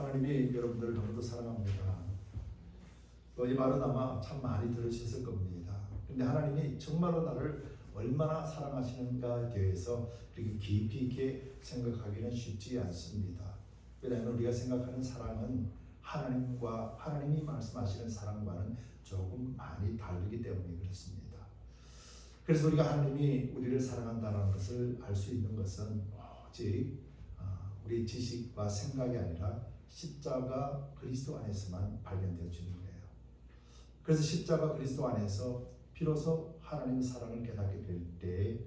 하나님이 여러분들을 너무도 사랑합니다. 이 말은 아마 참 많이 들으셨을 겁니다. 근데 하나님이 정말로 나를 얼마나 사랑하시는가에 대해서 그렇게 깊이 있게 생각하기는 쉽지 않습니다. 왜냐하면 우리가 생각하는 사랑은 하나님이 말씀하시는 사랑과는 조금 많이 다르기 때문에 그렇습니다. 그래서 우리가 하나님이 우리를 사랑한다는 것을 알 수 있는 것은 오직 우리 지식과 생각이 아니라 십자가 그리스도 안에서만 발견되어지는 거예요. 그래서 십자가 그리스도 안에서 비로소 하나님의 사랑을 깨닫게 될 때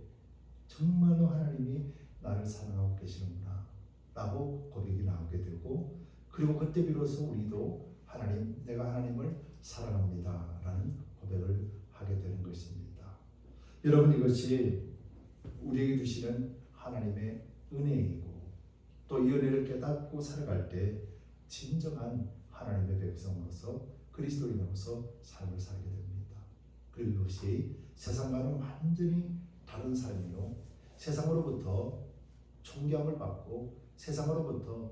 정말로 하나님이 나를 사랑하고 계시는구나 라고 고백이 나오게 되고, 그리고 그때 비로소 우리도 내가 하나님을 사랑합니다 라는 고백을 하게 되는 것입니다. 여러분, 이것이 우리에게 주시는 하나님의 은혜이고, 또 이 은혜를 깨닫고 살아갈 때 진정한 하나님의 백성으로서 그리스도인으로서 삶을 살게 됩니다. 그리고 이것이 세상과는 완전히 다른 삶이요, 세상으로부터 존경을 받고 세상으로부터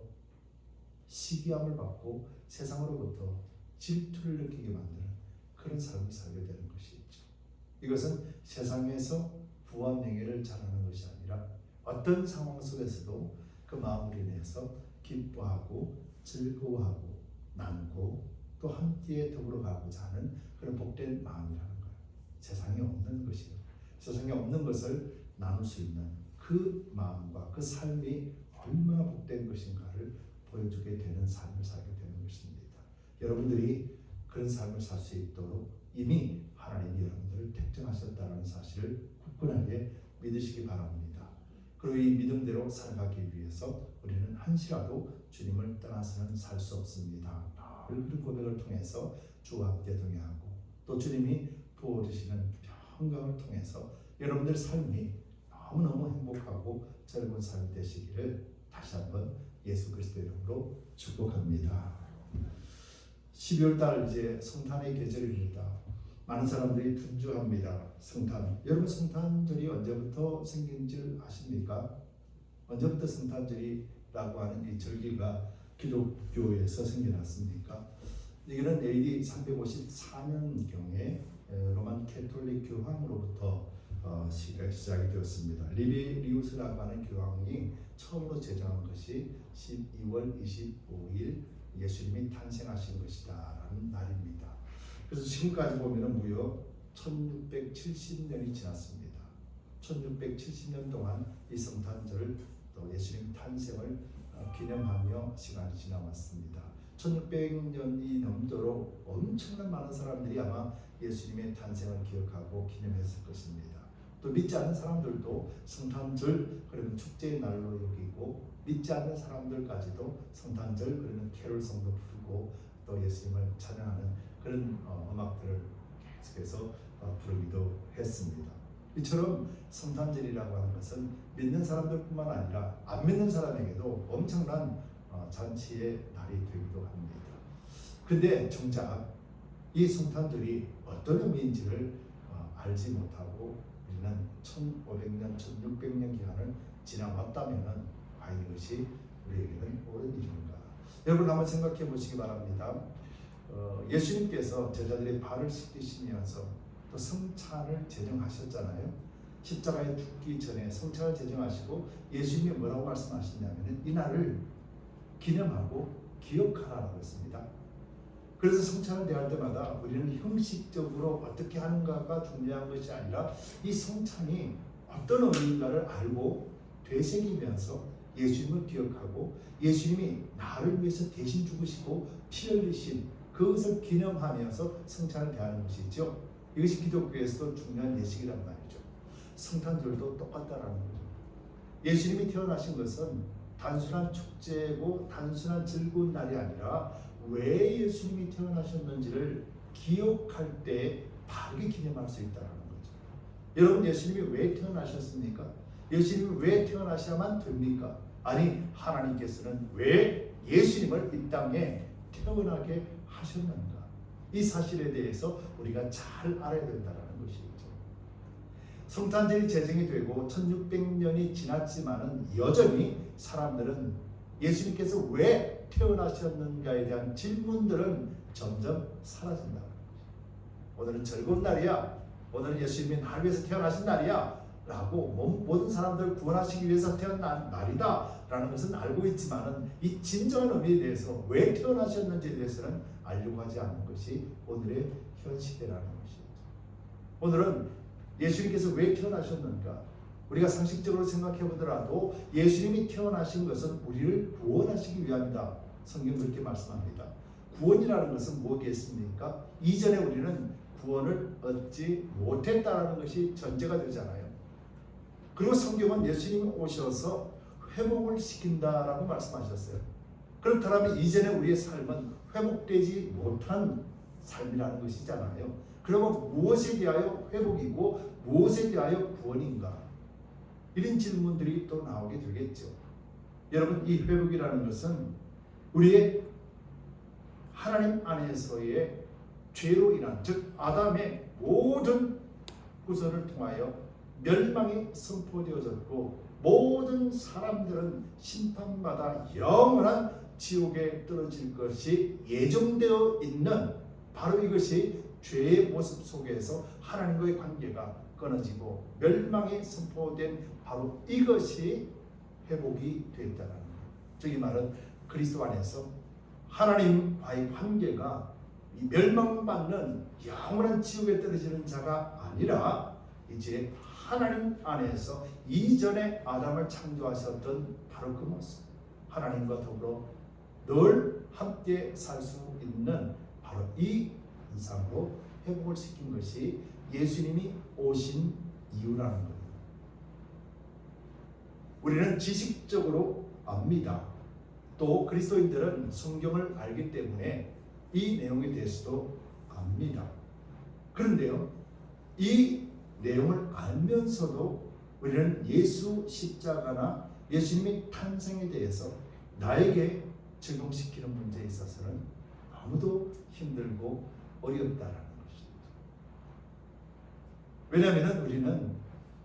시기함을 받고 세상으로부터 질투를 느끼게 만드는 그런 삶을 살게 되는 것이죠. 이것은 세상에서 부와 명예를 자랑하는 것이 아니라 어떤 상황 속에서도 그 마음을 인해서 기뻐하고 즐거워하고 나누고 또 함께 더불어 가고자 하는 그런 복된 마음이라는 거예요. 세상에 없는 것이요, 세상에 없는 것을 나눌 수 있는 그 마음과 그 삶이 얼마나 복된 것인가를 보여주게 되는 삶을 살게 되는 것입니다. 여러분들이 그런 삶을 살 수 있도록 이미 하나님이 여러분들을 택정하셨다는 사실을 굳건하게 믿으시기 바랍니다. 그리고 이 믿음대로 살아가기 위해서 우리는 한시라도 주님을 떠나서는 살 수 없습니다. 늘 그 고백을 통해서 주와 함께 동행하고 또 주님이 부어주시는 평강을 통해서 여러분들 삶이 너무너무 행복하고 즐거운 삶이 되시기를 다시 한번 예수 그리스도 이름으로 축복합니다. 12월달 이제 성탄의 계절입니다. 많은 사람들이 분주합니다. 성탄. 여러분, 성탄절이 언제부터 생긴 줄 아십니까? 언제부터 성탄절이라고 하는 이 절기가 기독교에서 생겨났습니까? 이거는 AD 354년경에 로만 캐톨릭 교황으로부터 시작이 되었습니다. 리베리우스라고 하는 교황이 처음으로 제정한 것이 12월 25일 예수님이 탄생하신 것이다 라는 날입니다. 그래서 지금까지 보면 무려 1670년이 지났습니다. 1670년 동안 이 성탄절을 또 예수님 탄생을 기념하며 시간이 지나왔습니다. 1600년이 넘도록 엄청난 많은 사람들이 아마 예수님의 탄생을 기억하고 기념했을 것입니다. 또 믿지 않는 사람들도 성탄절 그러면 축제의 날로 여기고, 믿지 않는 사람들까지도 성탄절 그러면 캐롤송도 부르고 또 예수님을 찬양하는 그런 음악들을 계속해서 부르기도 했습니다. 이처럼 성탄절이라고 하는 것은 믿는 사람들뿐만 아니라 안 믿는 사람에게도 엄청난 잔치의 날이 되기도 합니다. 근데 정작 이 성탄절이 어떤 의미인지를 알지 못하고 우리는 1500년, 1600년 기간을 지나왔다면 과연 이것이 우리에게는 옳은 일인가? 여러분 한번 생각해 보시기 바랍니다. 예수님께서 제자들의 발을 씻기시면서 또 성찬을 제정하셨잖아요. 십자가에 죽기 전에 성찬을 제정하시고 예수님이 뭐라고 말씀하시냐면 이 날을 기념하고 기억하라고 했습니다. 그래서 성찬을 대할 때마다 우리는 형식적으로 어떻게 하는가가 중요한 것이 아니라 이 성찬이 어떤 의미인가를 알고 되새기면서 예수님을 기억하고 예수님이 나를 위해서 대신 죽으시고 피 흘리신 그것을 기념하면서 성찬을 대하는 것이죠. 이것이 기독교에서도 중요한 예식이란 말이죠. 성탄절도 똑같다라는 거죠. 예수님이 태어나신 것은 단순한 축제고 단순한 즐거운 날이 아니라 왜 예수님이 태어나셨는지를 기억할 때 바르게 기념할 수 있다는 거죠. 여러분, 예수님이 왜 태어나셨습니까? 예수님이 왜 태어나셔야만 됩니까? 아니, 하나님께서는 왜 예수님을 이 땅에 태어나게 하셨는가? 이 사실에 대해서 우리가 잘 알아야 된다는 것이죠. 성탄절이 제정이 되고 1600년이 지났지만은 여전히 사람들은 예수님께서 왜 태어나셨는가에 대한 질문들은 점점 사라진다. 오늘은 즐거운 날이야. 오늘은 예수님이 나를 위해서 태어나신 날이야. 라고 모든 사람들을 구원하시기 위해서 태어난 날이다 라는 것은 알고 있지만은 이 진정한 의미에 대해서 왜 태어나셨는지에 대해서는 알려고 하지 않는 것이 오늘의 현 시대라는 것이죠. 오늘은 예수님께서 왜 태어나셨는가? 우리가 상식적으로 생각해 보더라도 예수님이 태어나신 것은 우리를 구원하시기 위함이다. 성경 그렇게 말씀합니다. 구원이라는 것은 뭐겠습니까? 이전에 우리는 구원을 얻지 못했다는 것이 전제가 되잖아요. 그리고 성경은 예수님이 오셔서 회복을 시킨다라고 말씀하셨어요. 그렇다면 이전에 우리의 삶은 회복되지 못한 삶이라는 것이잖아요. 그러면 무엇에 대하여 회복이고 무엇에 대하여 구원인가? 이런 질문들이 또 나오게 되겠죠. 여러분, 이 회복이라는 것은 우리의 하나님 안에서의 죄로 인한, 즉 아담의 모든 후손을 통하여 멸망이 선포되어졌고 모든 사람들은 심판받아 영원한 지옥에 떨어질 것이 예정되어 있는 바로 이것이 죄의 모습 속에서 하나님과의 관계가 끊어지고 멸망이 선포된 바로 이것이 회복이 되었다는 거예요. 즉 이 말은 그리스도 안에서 하나님과의 관계가 이 멸망받는 영원한 지옥에 떨어지는 자가 아니라 이제 하나님 안에서 이전에 아담을 창조하셨던 바로 그 모습, 하나님과 더불어 늘 함께 살 수 있는 바로 이 현상으로 회복을 시킨 것이 예수님이 오신 이유라는 거예요. 우리는 지식적으로 압니다. 또 그리스도인들은 성경을 알기 때문에 이 내용에 대해서도 압니다. 그런데요, 이 내용을 알면서도 우리는 예수 십자가나 예수님의 탄생에 대해서 나에게 적용시키는 문제에 있어서는 너무도 힘들고 어렵다라는 것입니다. 왜냐하면 우리는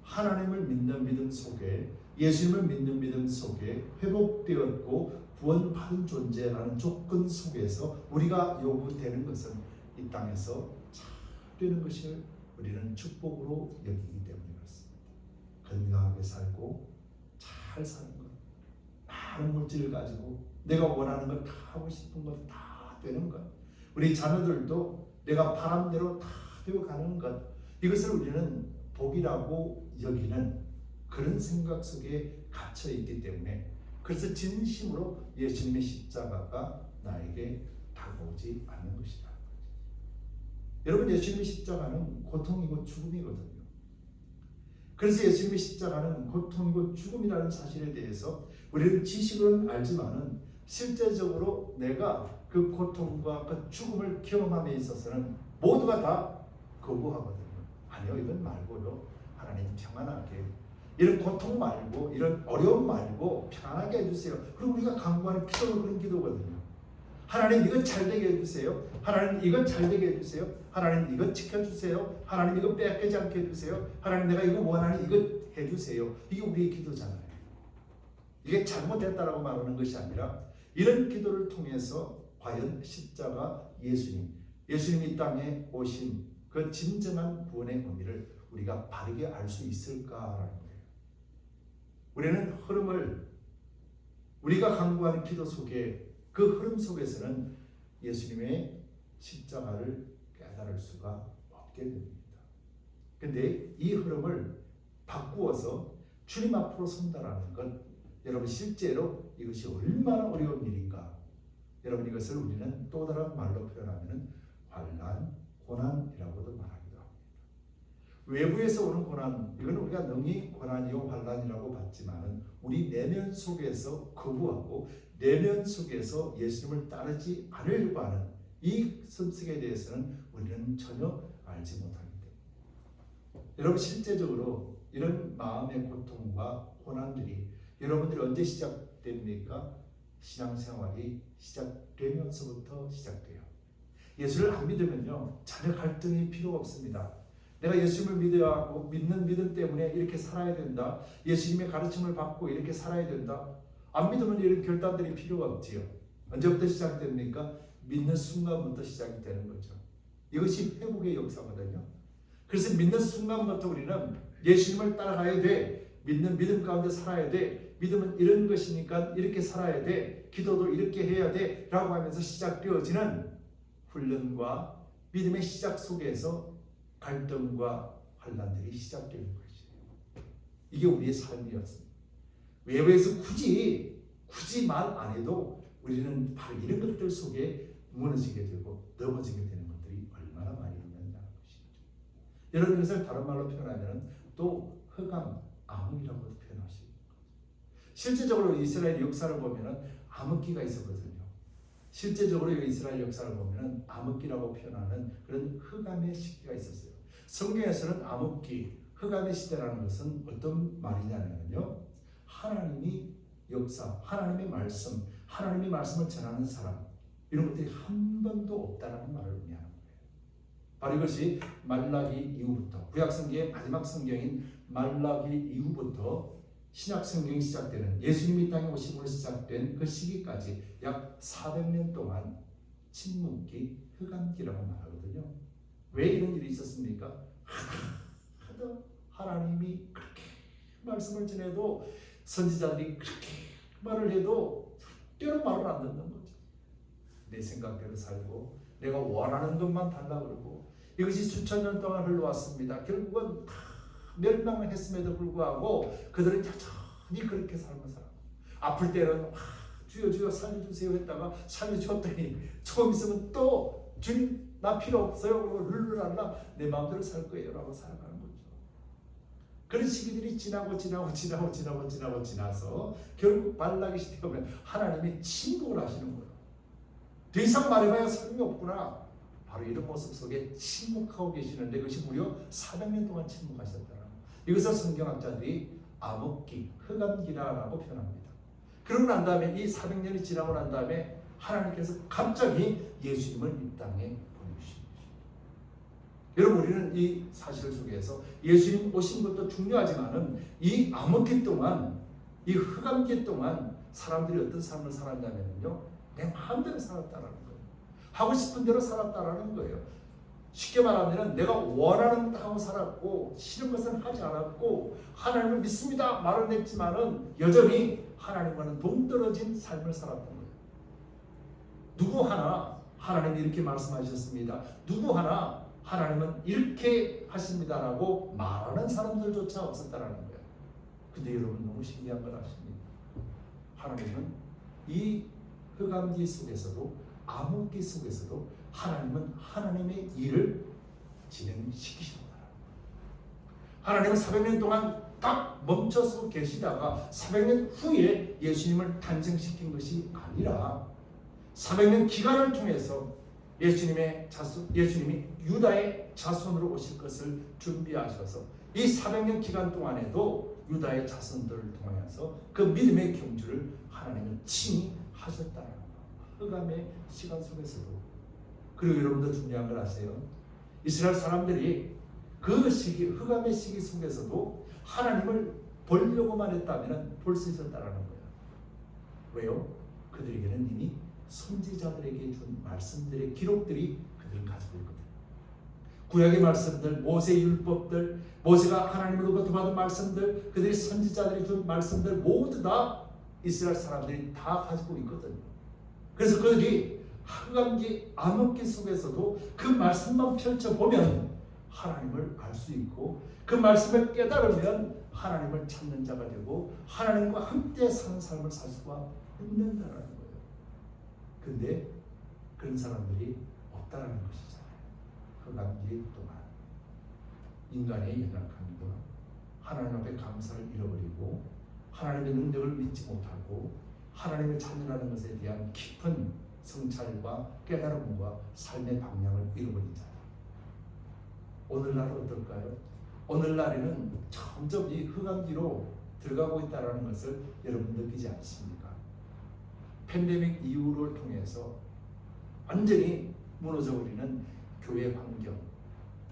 하나님을 믿는 믿음 속에, 예수님을 믿는 믿음 속에 회복되었고 구원받은 존재라는 조건 속에서 우리가 요구되는 것은 이 땅에서 잘 되는 것을 우리는 축복으로 여기기 때문에 그렇습니다. 건강하게 살고 잘 사는 것, 많은 물질을 가지고 내가 원하는 것 다 하고 싶은 것 다 되는 것, 우리 자녀들도 내가 바람대로 다 되어 가는 것, 이것을 우리는 복이라고 여기는 그런 생각 속에 갇혀 있기 때문에, 그래서 진심으로 예수님의 십자가가 나에게 다가오지 않는 것이다. 여러분, 예수님의 십자가는 고통이고 죽음이거든요. 그래서 예수님의 십자가는 고통이고 죽음이라는 사실에 대해서 우리는 지식은 알지만은 실제적으로 내가 그 고통과 그 죽음을 경험함에 있어서는 모두가 다 거부하거든요. 아니요, 이건 말고요, 하나님 평안하게, 이런 고통 말고 이런 어려움 말고 편안하게 해주세요. 그리고 우리가 간구하는 기도는 그런 기도거든요. 하나님 이것 잘 되게 해주세요. 하나님 이것 잘 되게 해주세요. 하나님 이것 지켜주세요. 하나님 이것 빼앗기지 않게 해주세요. 하나님 내가 이거 원하는 이것 해주세요. 이게 우리의 기도잖아요. 이게 잘못됐다라고 말하는 것이 아니라 이런 기도를 통해서 과연 십자가 예수님이 이 땅에 오신 그 진정한 구원의 의미를 우리가 바르게 알 수 있을까라는 거예요. 우리는 흐름을, 우리가 간구하는 기도 속에 그 흐름 속에서는 예수님의 십자가를 깨달을 수가 없게 됩니다. 그런데 이 흐름을 바꾸어서 주님 앞으로 선다라는 것, 여러분 실제로 이것이 얼마나 어려운 일인가. 여러분 이것을 우리는 또 다른 말로 표현하면 환난, 고난이라고도 말하기도 합니다. 외부에서 오는 고난, 이건 우리가 능히 고난이요 환난이라고 봤지만은 우리 내면 속에서 거부하고 내면 속에서 예수님을 따르지 않으려고 하는 이 습성에 대해서는 우리는 전혀 알지 못하기 때문에, 여러분 실제적으로 이런 마음의 고통과 고난들이 여러분들이 언제 시작됩니까? 신앙생활이 시작되면서부터 시작돼요. 예수를 안 믿으면요, 전혀 갈등이 필요가 없습니다. 내가 예수님을 믿어야 하고 믿는 믿음 때문에 이렇게 살아야 된다. 예수님의 가르침을 받고 이렇게 살아야 된다. 안 믿으면 이런 결단들이 필요가 없지요. 언제부터 시작됩니까? 믿는 순간부터 시작이 되는 거죠. 이것이 회복의 역사거든요. 그래서 믿는 순간부터 우리는 예수님을 따라가야 돼. 믿는 믿음 가운데 살아야 돼. 믿음은 이런 것이니까 이렇게 살아야 돼. 기도도 이렇게 해야 돼. 라고 하면서 시작되어지는 훈련과 믿음의 시작 속에서 갈등과 환난들이 시작되는 것이에요. 이게 우리의 삶이었습니다. 외부에서 굳이 말 안 해도 우리는 바로 이런 것들 속에 무너지게 되고 넘어지게 되는 것들이 얼마나 많이 있느냐는 것이죠. 여러분 이것을 다른 말로 표현하면 또 흑암, 암흑이라고도 표현하시고 실제적으로 이스라엘 역사를 보면 암흑기가 있었거든요. 실제적으로 이스라엘 역사를 보면 암흑기라고 표현하는 그런 흑암의 시기가 있었어요. 성경에서는 암흑기, 흑암의 시대라는 것은 어떤 말이냐면요. 하나님이 역사, 하나님의 말씀을 전하는 사람 이런 것들이 한 번도 없다라는 말을 의미하는 거예요. 바로 이것이 말라기 이후부터 구약성경의 마지막 성경인 말라기 이후부터 신약 성경이 시작되는 예수님이 땅에 오심으로 시작된 그 시기까지 약 400년 동안 침묵기, 흑암기라고 말하거든요. 왜 이런 일이 있었습니까? 하도 하나님이 그렇게 말씀을 전해도 선지자들이 그렇게 말을 해도 때로 말을 안 듣는 거죠. 내 생각대로 살고 내가 원하는 것만 달라 그러고 이것이 수천 년 동안 흘러왔습니다. 결국은 다 멸망을 했음에도 불구하고 그들은 여전히 그렇게 살고 살아. 아플 때는 주여 주여 살려주세요 했다가 살려줬더니 조금 있으면 또 주님 나 필요 없어요. 그러고 룰루랄라 내 마음대로 살 거예요 라고 살아가는 거죠. 그런 시기들이 지나서 결국 말라기 시대가 오면 하나님이 침묵을 하시는 거예요. 더 이상 말해봐야 소용이 없구나. 바로 이런 모습 속에 침묵하고 계시는데 그것이 무려 400년 동안 침묵하셨다는 거예요. 이것을 성경학자들이 암흑기, 흑암기라고 표현합니다. 그러고 난 다음에 이 400년이 지나고 난 다음에 하나님께서 갑자기 예수님을 이 땅에 보내주신 것입니다. 여러분 우리는 이 사실 속에서 예수님 오신 것도 중요하지만은 이 암흑기 동안 이 흑암기 동안 사람들이 어떤 삶을 살았냐면요 내 마음대로 살았다라는 거예요. 하고 싶은 대로 살았다라는 거예요. 쉽게 말하면 내가 원하는 것 하고 살았고 싫은 것은 하지 않았고 하나님을 믿습니다 말은 했지만은 여전히 하나님과는 동떨어진 삶을 살았던 거예요. 누구 하나 하나님이 이렇게 말씀하셨습니다. 누구 하나 하나님은 이렇게 하십니다라고 말하는 사람들조차 없었다라는 거예요. 근데 여러분 너무 신기한 걸 아십니까? 하나님은 이 흑암기 속에서도 암흑기 속에서도 하나님은 하나님의 일을 진행시키셨다. 하나님은 400년 동안 딱 멈춰서 계시다가 400년 후에 예수님을 탄생시킨 것이 아니라 400년 기간을 통해서 예수님이 유다의 자손으로 오실 것을 준비하셔서 이 400년 기간 동안에도 유다의 자손들을 통하여서 그 믿음의 경주를 하나님은 친히 하셨다는 것. 흑암의 시간 속에서도. 그리고 여러분도 중요한 걸 아세요? 이스라엘 사람들이 그 시기, 흑암의 시기 속에서도 하나님을 보려고만 했다면 볼 수 있었다는 거예요. 왜요? 그들에게는 이미 선지자들에게 준 말씀들의 기록들이 그들은 가지고 있거든요. 구약의 말씀들, 모세의 율법들, 모세가 하나님으로부터 받은 말씀들, 그들의 선지자들이 준 말씀들 모두 다 이스라엘 사람들이 다 가지고 있거든요. 그래서 그들이 흑암기, 암흑기 속에서도 그 말씀만 펼쳐보면 하나님을 알 수 있고 그 말씀을 깨달으면 하나님을 찾는 자가 되고 하나님과 함께 사는 삶을 살 수가 있는다는 거예요. 근데 그런 사람들이 없다라는 것이잖아요. 흑암기 동안 인간의 연약함과 하나님 앞에 감사를 잃어버리고 하나님의 능력을 믿지 못하고 하나님을 찾는다는 것에 대한 깊은 성찰과 깨달음과 삶의 방향을 잃어버린 자들. 오늘날은 어떨까요? 오늘날에는 점점 이 흑암기로 들어가고 있다는 것을 여러분 느끼지 않습니까? 팬데믹 이후를 통해서 완전히 무너져버리는 교회 환경,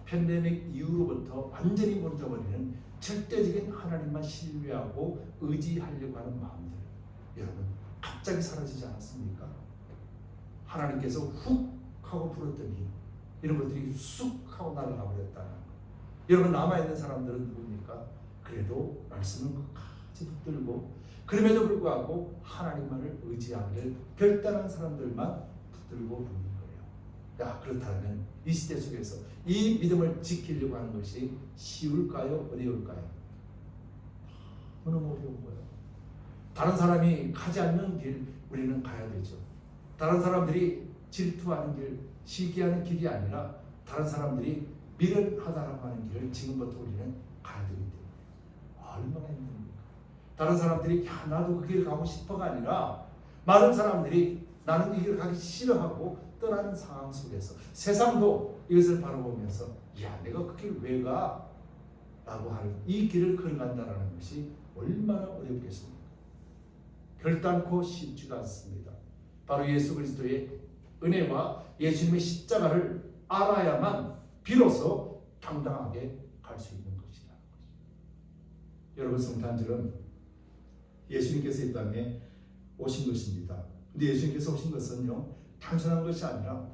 팬데믹 이후로부터 완전히 무너져버리는 절대적인 하나님만 신뢰하고 의지하려고 하는 마음들, 여러분 갑자기 사라지지 않았습니까? 하나님께서 훅 하고 불었더니 이런 것들이 쑥 하고 날아가 버렸다는 거. 여러분, 남아있는 사람들은 누굽니까? 그래도 말씀을 끝까지 붙들고 그럼에도 불구하고 하나님만을 의지하기를 결단한 사람들만 붙들고 부는 거예요. 야, 그렇다면 이 시대 속에서 이 믿음을 지키려고 하는 것이 쉬울까요? 어려울까요? 너무 어려운 거예요. 다른 사람이 가지 않는 길 우리는 가야 되죠. 다른 사람들이 질투하는 길, 시기하는 길이 아니라 다른 사람들이 미련하다라고 하는 길을 지금부터 우리는 가야 되기 때문에 얼마나 힘듭니까? 다른 사람들이 야, 나도 그 길 가고 싶어가 아니라 많은 사람들이 나는 이 길 가기 싫어하고 떠나는 상황 속에서 세상도 이것을 바라보면서 야, 내가 그 길 왜 가? 라고 하는 이 길을 걸어간다는 것이 얼마나 어렵겠습니까? 결단코 쉽지가 않습니다. 바로 예수 그리스도의 은혜와 예수님의 십자가를 알아야만 비로소 당당하게 갈 수 있는 것이라는 거죠. 여러분, 성탄절은 예수님께서 이 땅에 오신 것입니다. 근데 예수님께서 오신 것은요, 단순한 것이 아니라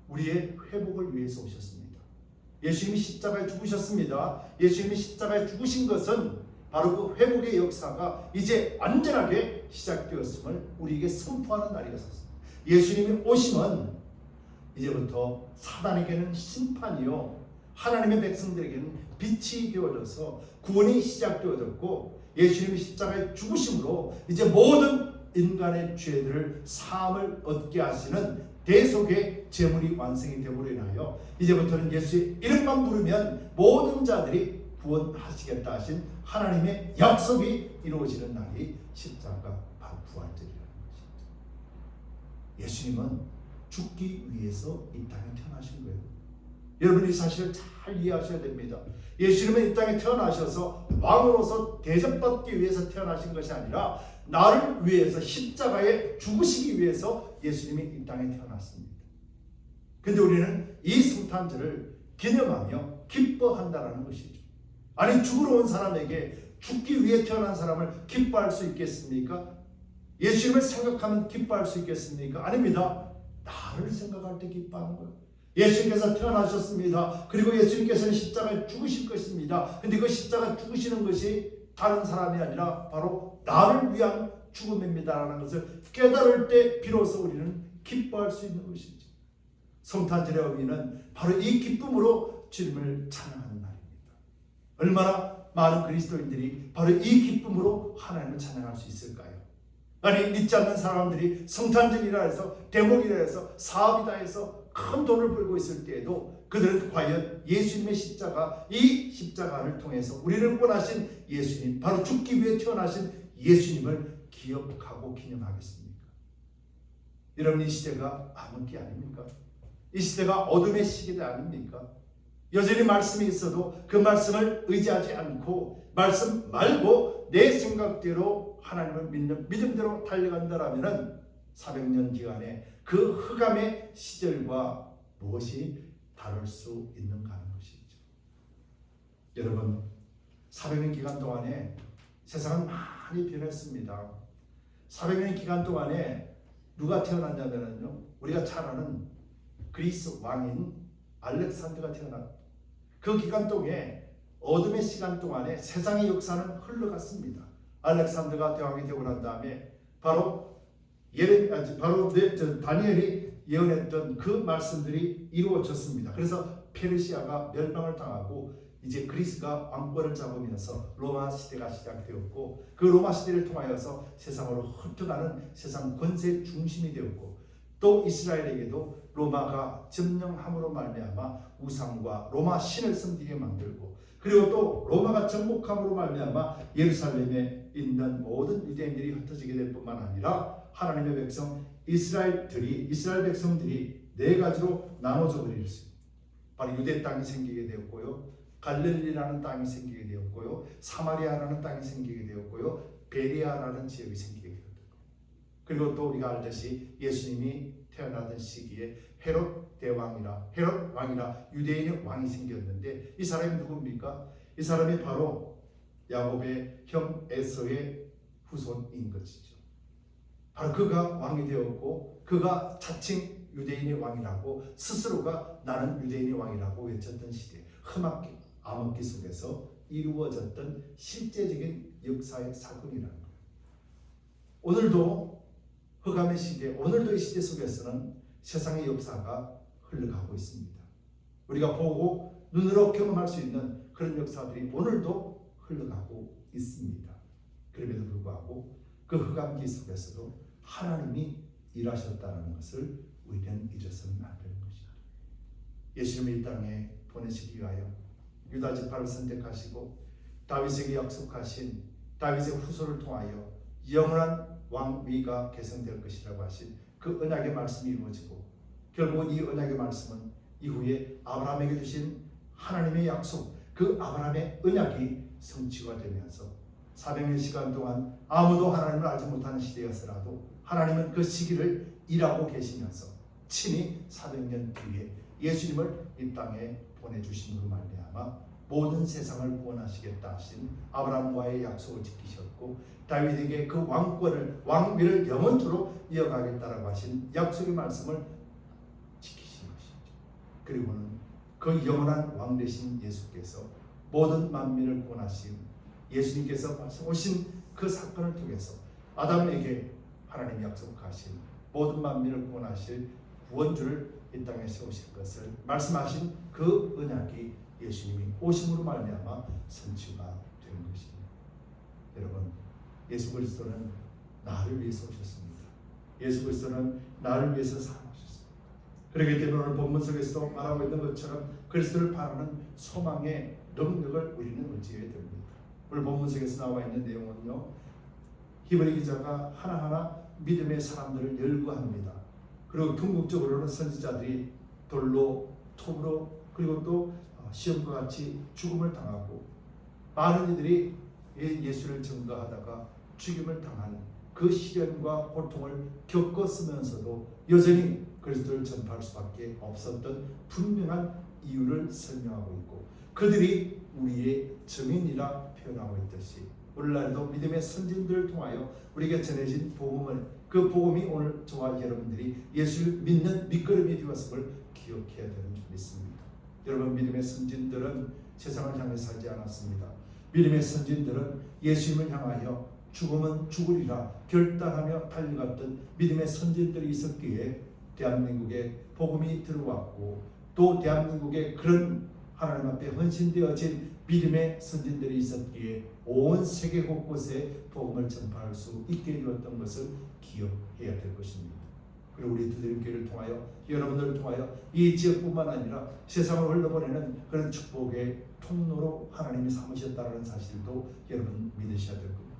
우리의 회복을 위해서 오셨습니다. 예수님이 십자가에 죽으셨습니다. 예수님이 십자가에 죽으신 것은 바로 그 회복의 역사가 이제 완전하게 시작되었음을 우리에게 선포하는 날이 있었습니다. 예수님이 오심은 이제부터 사단에게는 심판이요, 하나님의 백성들에게는 빛이 되어져서 구원이 시작되어졌고, 예수님이 십자가에 죽으심으로 이제 모든 인간의 죄들을 사함을 얻게 하시는 대속의 제물이 완성이 되므로 인하여 이제부터는 예수의 이름만 부르면 모든 자들이 구원하시겠다 하신 하나님의 약속이 이루어지는 날이 십자가 바로 부활절이라는 것입니다. 예수님은 죽기 위해서 이 땅에 태어나신 거예요. 여러분, 이 사실을 잘 이해하셔야 됩니다. 예수님은 이 땅에 태어나셔서 왕으로서 대접받기 위해서 태어나신 것이 아니라 나를 위해서 십자가에 죽으시기 위해서 예수님이 이 땅에 태어났습니다. 그런데 우리는 이 성탄절을 기념하며 기뻐한다는 것이죠. 아니, 죽으러 온 사람에게 죽기 위해 태어난 사람을 기뻐할 수 있겠습니까? 예수님을 생각하면 기뻐할 수 있겠습니까? 아닙니다. 나를 생각할 때 기뻐하는 거예요. 예수님께서 태어나셨습니다. 그리고 예수님께서는 십자가에 죽으실 것입니다. 근데 그 십자가 죽으시는 것이 다른 사람이 아니라 바로 나를 위한 죽음입니다라는 것을 깨달을 때 비로소 우리는 기뻐할 수 있는 것이죠. 성탄절의 의미는 바로 이 기쁨으로 주님을 찬양하는 날입니다. 얼마나 많은 그리스도인들이 바로 이 기쁨으로 하나님을 찬양할 수 있을까요? 아니, 믿지 않는 사람들이 성탄절이라 해서, 대목이라 해서, 사업이다 해서 큰 돈을 벌고 있을 때에도 그들은 과연 예수님의 십자가, 이 십자가를 통해서 우리를 구원하신 예수님, 바로 죽기 위해 태어나신 예수님을 기억하고 기념하겠습니까? 여러분, 이 시대가 암흑기 아닙니까? 이 시대가 어둠의 시기대 아닙니까? 여전히 말씀이 있어도 그 말씀을 의지하지 않고 말씀 말고 내 생각대로 하나님을 믿는 믿음대로 달려간다라면 400년 기간에 그 흑암의 시절과 무엇이 다를 수 있는가 하는 것이죠. 여러분, 400년 기간 동안에 세상은 많이 변했습니다. 400년 기간 동안에 누가 태어났냐면요, 우리가 잘 아는 그리스 왕인 알렉산더가 태어났습니다. 그 기간 동안에 어둠의 시간 동안에 세상의 역사는 흘러갔습니다. 알렉산더가 대왕이 되고 난 다음에 바로 다니엘이 예언했던 그 말씀들이 이루어졌습니다. 그래서 페르시아가 멸망을 당하고 이제 그리스가 왕권을 잡으면서 로마 시대가 시작되었고, 그 로마 시대를 통하여서 세상으로 흩어가는 세상 권세 중심이 되었고, 또 이스라엘에게도 로마가 점령함으로 말미암아 우상과 로마 신을 섬기게 만들고, 그리고 또 로마가 정복함으로 말미암아 예루살렘에 있는 모든 유대인들이 흩어지게 될 뿐만 아니라 하나님의 백성 이스라엘 백성들이 네 가지로 나눠져 버릴 수 있습니다. 바로 유대 땅이 생기게 되었고요, 갈릴리라는 땅이 생기게 되었고요, 사마리아라는 땅이 생기게 되었고요, 베리아라는 지역이 생기게 되었고, 그리고 또 우리가 알듯이 예수님이 태어나던 시기에 헤롯 왕이라 유대인의 왕이 생겼는데, 이 사람이 누굽니까? 이 사람이 바로 야곱의 형 에서의 후손인 것이죠. 바로 그가 왕이 되었고, 그가 자칭 유대인의 왕이라고 스스로가 나는 유대인의 왕이라고 외쳤던 시대, 험악기 암흑기 속에서 이루어졌던 실제적인 역사의 사건이라는 거예요. 오늘도 흑암의 시대, 오늘도 이 시대 속에서는 세상의 역사가 흘러가고 있습니다. 우리가 보고 눈으로 경험할 수 있는 그런 역사들이 오늘도 흘러가고 있습니다. 그럼에도 불구하고 그 흑암기 속에서도 하나님이 일하셨다는 것을 우리는 잊어서는 안 되는 것입니다. 예수님을 이 땅에 보내시기 위하여 유다 지파를 선택하시고 다윗에게 약속하신 다윗의 후손을 통하여 영원한 왕위가 계승될 것이라고 하신 그 언약의 말씀이 이루어지고, 결국 이 언약의 말씀은 이후에 아브라함에게 주신 하나님의 약속, 그 아브라함의 언약이 성취가 되면서 400년 시간 동안 아무도 하나님을 알지 못하는 시대였으라도 하나님은 그 시기를 일하고 계시면서 친히 400년 뒤에 예수님을 이 땅에 보내주심으로 말미암아 모든 세상을 구원하시겠다 하신 아브라함과의 약속을 지키셨고, 다윗에게 그 왕권을, 왕위를 영원토록 이어가겠다라고 하신 약속의 말씀을 지키신 것이죠. 그리고는 그 영원한 왕 되신 예수께서 모든 만민을 구원하신 예수님께서 오신 그 사건을 통해서 아담에게 하나님이 약속하신 모든 만민을 구원하실 구원주를 이 땅에 세우실 것을 말씀하신 그 언약이 예수님이 오심으로 말미암아 성취가 된 것입니다. 여러분, 예수 그리스도는 나를 위해서 오셨습니다. 예수 그리스도는 나를 위해서 살아오셨습니다. 그렇기 때문에 오늘 본문 속에서도 말하고 있는 것처럼 그리스도를 바라는 소망의 능력을 우리는 의지해야 됩니다. 오늘 본문 속에서 나와 있는 내용은요, 히브리 기자가 하나하나 믿음의 사람들을 열거합니다. 그리고 궁극적으로는 선지자들이 돌로, 톱으로, 그리고 또 시험과 같이 죽음을 당하고 많은 이들이 예수를 증거하다가 죽임을 당하는 그 시련과 고통을 겪었으면서도 여전히 그리스도를 전파할 수밖에 없었던 분명한 이유를 설명하고 있고, 그들이 우리의 증인이라 표현하고 있듯이 오늘날에도 믿음의 선진들을 통하여 우리에게 전해진 복음을, 그 복음이 오늘 저와 여러분들이 예수를 믿는 밑거름이 되었음을 기억해야 되는 줄 믿습니다. 여러분, 믿음의 선진들은 세상을 향해 살지 않았습니다. 믿음의 선진들은 예수님을 향하여 죽으면 죽으리라 결단하며 달려갔던 믿음의 선진들이 있었기에 대한민국에 복음이 들어왔고, 또 대한민국에 그런 하나님 앞에 헌신되어진 믿음의 선진들이 있었기에 온 세계 곳곳에 복음을 전파할 수 있게 되었던 것을 기억해야 될 것입니다. 그리고 우리 두드림교회를 통하여, 여러분들을 통하여 이 지역뿐만 아니라 세상을 흘러보내는 그런 축복의 통로로 하나님이 삼으셨다는 사실도 여러분 믿으셔야 될 겁니다.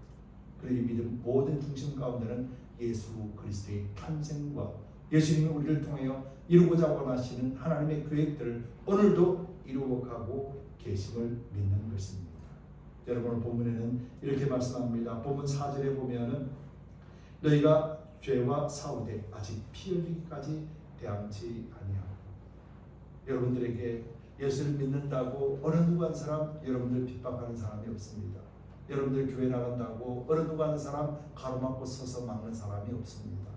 그리고 이 믿음 모든 중심 가운데는 예수 그리스도의 탄생과 예수님이 우리를 통하여 이루고자 원하시는 하나님의 계획들을 오늘도 이루어가고 계심을 믿는 것입니다. 여러분, 본문에는 이렇게 말씀합니다. 본문 4절에 보면은 너희가 죄와 싸우되 아직 피 흘리기까지 대항치 아니하고. 여러분들에게 예수를 믿는다고 어느 누구 한 사람 여러분들 핍박하는 사람이 없습니다. 여러분들 교회 나간다고 어느 누구 한 사람 가로막고 서서 막는 사람이 없습니다.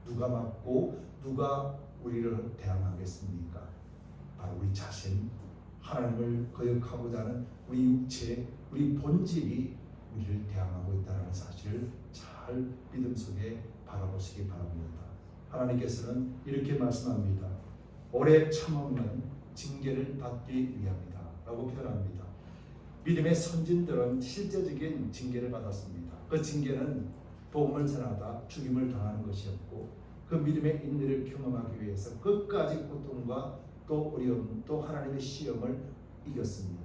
누가 막고 누가 우리를 대항하겠습니까? 바로 우리 자신, 하나님을 거역하고자 하는 우리 육체, 우리 본질이 우리를 대항하고 있다는 사실을 잘 믿음 속에 바라보시기 바랍니다. 하나님께서는 이렇게 말씀합니다. 오래 참음은 징계를 받기 위함이다 라고 표현합니다. 믿음의 선진들은 실제적인 징계를 받았습니다. 그 징계는 복음을 전하다 죽임을 당하는 것이었고, 그 믿음의 인내를 경험하기 위해서 끝까지 고통과 또 어려움, 또 하나님의 시험을 이겼습니다.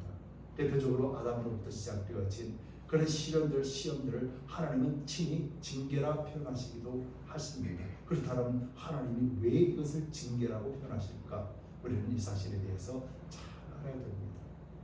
대표적으로 아담으로부터 시작되어진 그런 시험들을 하나님은 친히 징계라 표현하시기도 하십니다. 그렇다면 하나님이 왜 이것을 징계라고 표현하실까? 우리는 이 사실에 대해서 잘 알아야 됩니다.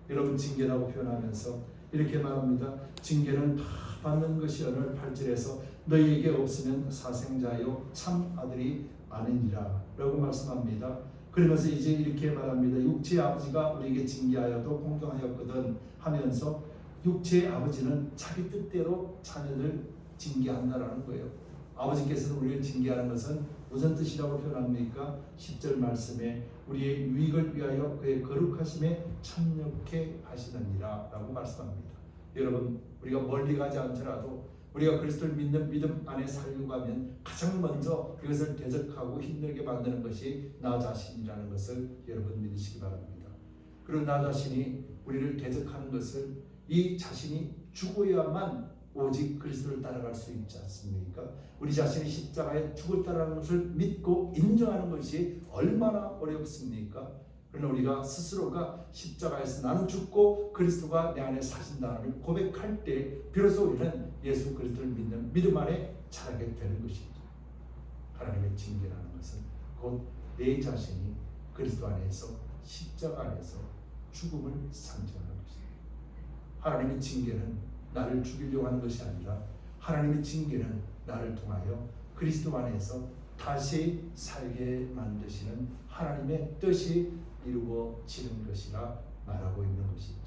여러분, 징계라고 표현하면서 이렇게 말합니다. 징계는 다 받는 것이 오늘 8절에서 너희에게 없으면 사생자요 참 아들이 아니니라 라고 말씀합니다. 그러면서 이제 이렇게 말합니다. 육체의 아버지가 우리에게 징계하여도 공경하였거든 하면서 육체의 아버지는 자기 뜻대로 자녀들 징계한다라는 거예요. 아버지께서는 우리를 징계하는 것은 무슨 뜻이라고 표현합니까? 10절 말씀에 우리의 유익을 위하여 그의 거룩하심에 참여케 하시느니라 라고 말씀합니다. 여러분, 우리가 멀리 가지 않더라도 우리가 그리스도를 믿는 믿음 안에 살려고 하면 가장 먼저 이것을 대적하고 힘들게 만드는 것이 나 자신이라는 것을 여러분 믿으시기 바랍니다. 그리고 나 자신이 우리를 대적하는 것을 이 자신이 죽어야만 오직 그리스도를 따라갈 수 있지 않습니까? 우리 자신이 십자가에 죽었다는 것을 믿고 인정하는 것이 얼마나 어렵습니까? 그러나 우리가 스스로가 십자가에서 나는 죽고 그리스도가 내 안에 사신다는 고백할 때 비로소 우리는 예수 그리스도를 믿는 믿음 안에 자라게 되는 것이죠. 하나님의 징계라는 것은 곧 내 자신이 그리스도 안에서 십자가 안에서 죽음을 상징하는 것입니다. 하나님의 징계는 나를 죽이려고 하는 것이 아니라 하나님의 징계는 나를 통하여 그리스도 안에서 다시 살게 만드시는 하나님의 뜻이 이루어지는 것이라 말하고 있는 것이죠.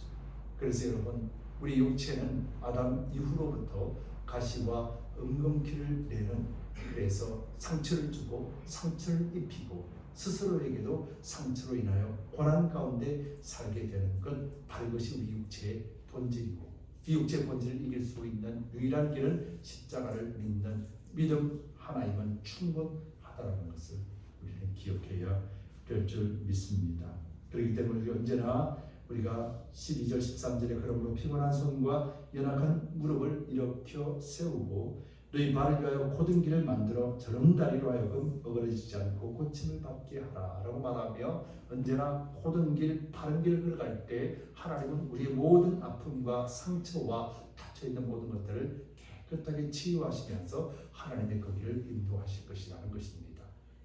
그래서 여러분, 우리 육체는 아담 이후로부터 가시와 엉겅퀴를 내는, 그래서 상처를 주고 상처를 입히고 스스로에게도 상처로 인하여 고난 가운데 살게 되는 것, 바로 이것이 우리 육체의 본질이고, 이 육체의 본질을 이길 수 있는 유일한 길은 십자가를 믿는 믿음 하나이면 충분하다는 것을 우리는 기억해야 될 줄 믿습니다. 그렇기 때문에 언제나 우리가 12절 13절에 그러므로 피곤한 손과 연약한 무릎을 일으켜 세우고 너희 발을 위하여 곧은 길을 만들어 저렁다리로 하여금 어그러지지 않고 고침을 받게 하라 라고 말하며, 언제나 곧은 길, 바른 길을 걸어갈 때 하나님은 우리의 모든 아픔과 상처와 닫혀있는 모든 것들을 깨끗하게 치유하시면서 하나님의 그 길을 인도하실 것이라는 것입니다.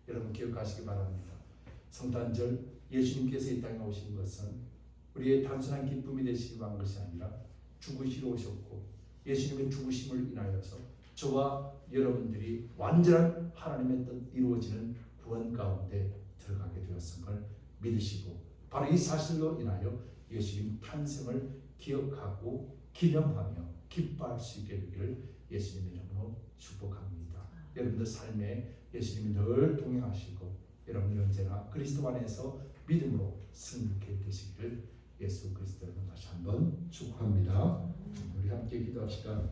여러분 기억하시기 바랍니다. 성탄절 예수님께서 이 땅에 오신 것은 우리의 단순한 기쁨이 되시기 위한 것이 아니라 죽으시러 오셨고, 예수님의 죽으심을 인하여서 저와 여러분들이 완전한 하나님의 뜻 이루어지는 구원 가운데 들어가게 되었음을 믿으시고, 바로 이 사실로 인하여 예수님 탄생을 기억하고 기념하며 기뻐할 수 있게 되기를 예수님의 이름으로 축복합니다. 여러분들 삶에 예수님이 늘 동행하시고 여러분이 언제나 그리스도 안에서 믿음으로 승리케 되시기를 예수 그리스도로 다시 한번 축복합니다. 우리 함께 기도합시다.